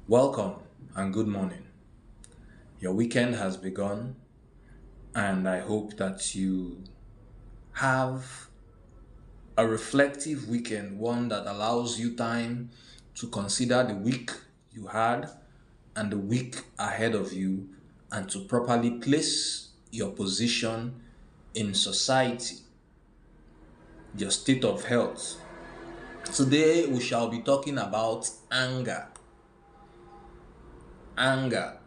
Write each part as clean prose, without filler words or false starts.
Welcome and good morning. Your weekend has begun, and I hope that you have a reflective weekend, one that allows you time to consider the week you had and the week ahead of you, and to properly place your position in society, your state of health. Today, we shall be talking about anger. Anger.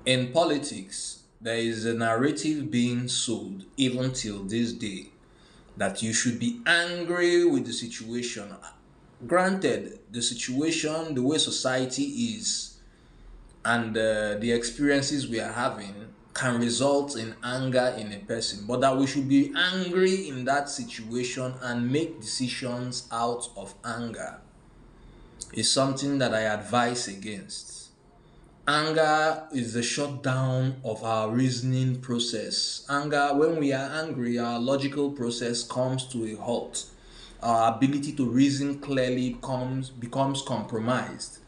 In politics, there is a narrative being sold even till this day that you should be angry with the situation. Granted, the situation, the way society is, and the experiences we are having can result in anger in a person, but that we should be angry in that situation and make decisions out of anger is something that I advise against. Anger is the shutdown of our reasoning process. When we are angry, our logical process comes to a halt. Our ability to reason clearly becomes compromised.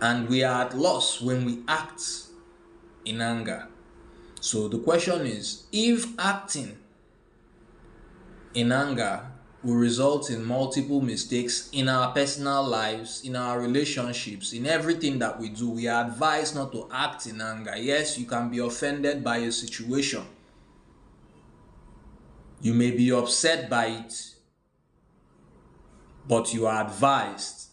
And we are at loss when we act in anger. So the question is, if acting in anger will result in multiple mistakes in our personal lives, in our relationships, in everything that we do, we are advised not to act in anger. Yes, you can be offended by a situation. You may be upset by it, but you are advised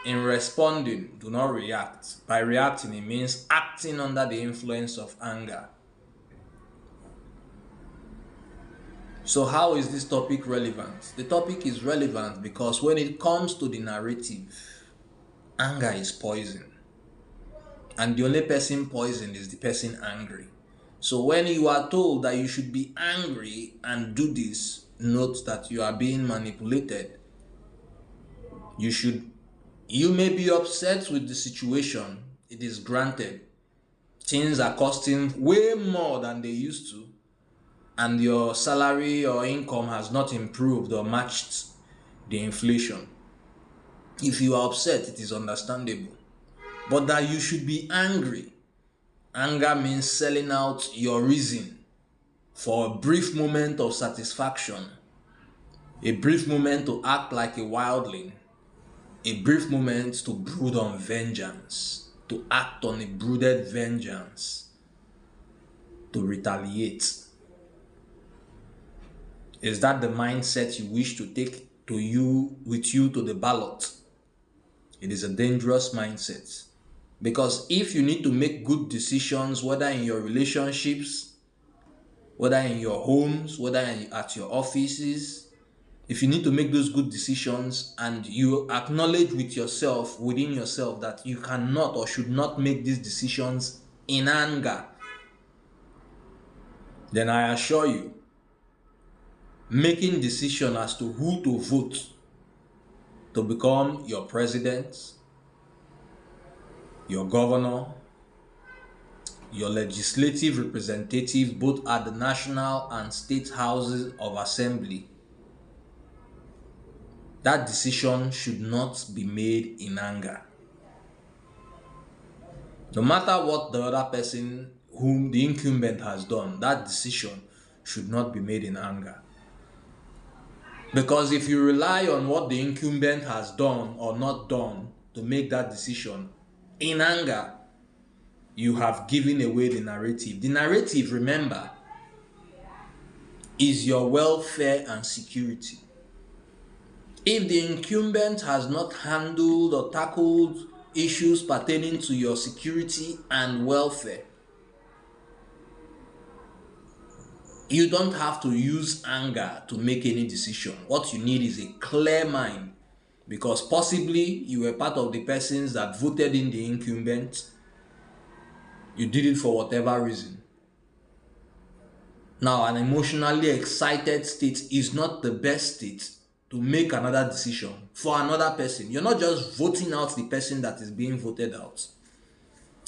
in responding, do not react. By reacting, it means acting under the influence of anger. So how is this topic relevant? The topic is relevant because when it comes to the narrative, anger is poison. And the only person poisoned is the person angry. So when you are told that you should be angry and do this, note that you are being manipulated. You may be upset with the situation. It is granted. Things are costing way more than they used to, and your salary or income has not improved or matched the inflation. If you are upset, it is understandable. But that you should be angry. Anger means selling out your reason for a brief moment of satisfaction, a brief moment to act like a wildling, a brief moment to brood on vengeance, to act on a brooded vengeance, to retaliate. Is that the mindset you wish to take with you to the ballot? It is a dangerous mindset. Because if you need to make good decisions, whether in your relationships, whether in your homes, whether at your offices, if you need to make those good decisions and you acknowledge within yourself that you cannot or should not make these decisions in anger, then I assure you, making decision as to who to vote to become your president, your governor, your legislative representative, both at the national and state houses of assembly, that decision should not be made in anger. No matter what the other person whom the incumbent has done, that decision should not be made in anger. Because if you rely on what the incumbent has done or not done to make that decision in anger, you have given away the narrative. The narrative, remember, is your welfare and security. If the incumbent has not handled or tackled issues pertaining to your security and welfare, you don't have to use anger to make any decision. What you need is a clear mind, because possibly you were part of the persons that voted in the incumbent. You did it for whatever reason. Now, an emotionally excited state is not the best state to make another decision for another person. You're not just voting out the person that is being voted out.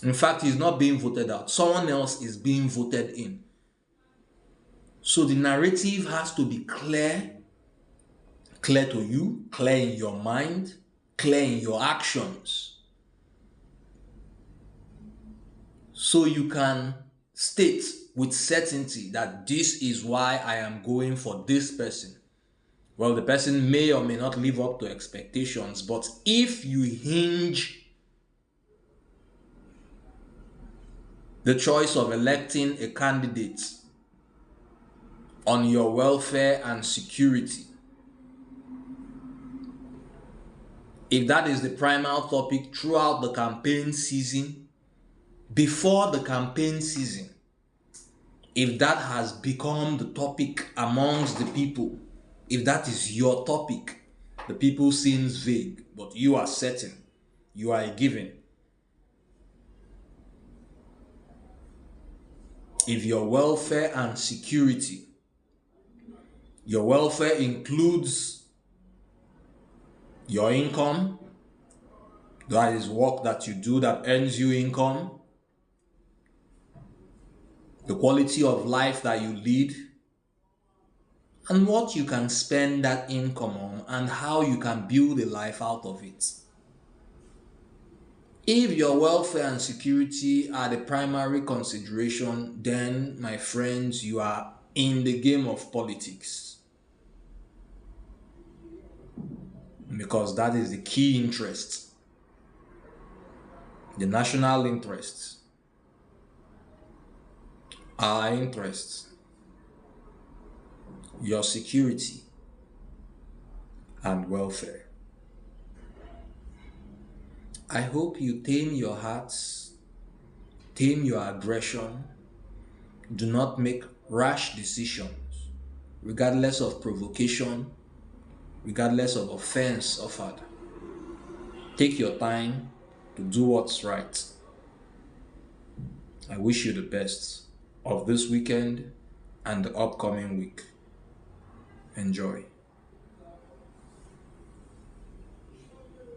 In fact, he's not being voted out. Someone else is being voted in. So the narrative has to be clear to you, clear in your mind, clear in your actions. so you can state with certainty that this is why I am going for this person. Well, the person may or may not live up to expectations, but if you hinge the choice of electing a candidate on your welfare and security, if that is the primal topic throughout the campaign season, before the campaign season, if that has become the topic amongst the people, if that is your topic, the people seems vague, but you are certain, you are given. If your welfare and security, your welfare includes your income, that is work that you do that earns you income, the quality of life that you lead, and what you can spend that income on and how you can build a life out of it. If your welfare and security are the primary consideration, then, my friends, you are in the game of politics. Because that is the key interest, the national interests, our interests, your security and welfare. I hope you tame your hearts, tame your aggression, do not make rash decisions, regardless of provocation, regardless of offense offered. Take your time to do what's right. I wish you the best of this weekend and the upcoming week. Enjoy.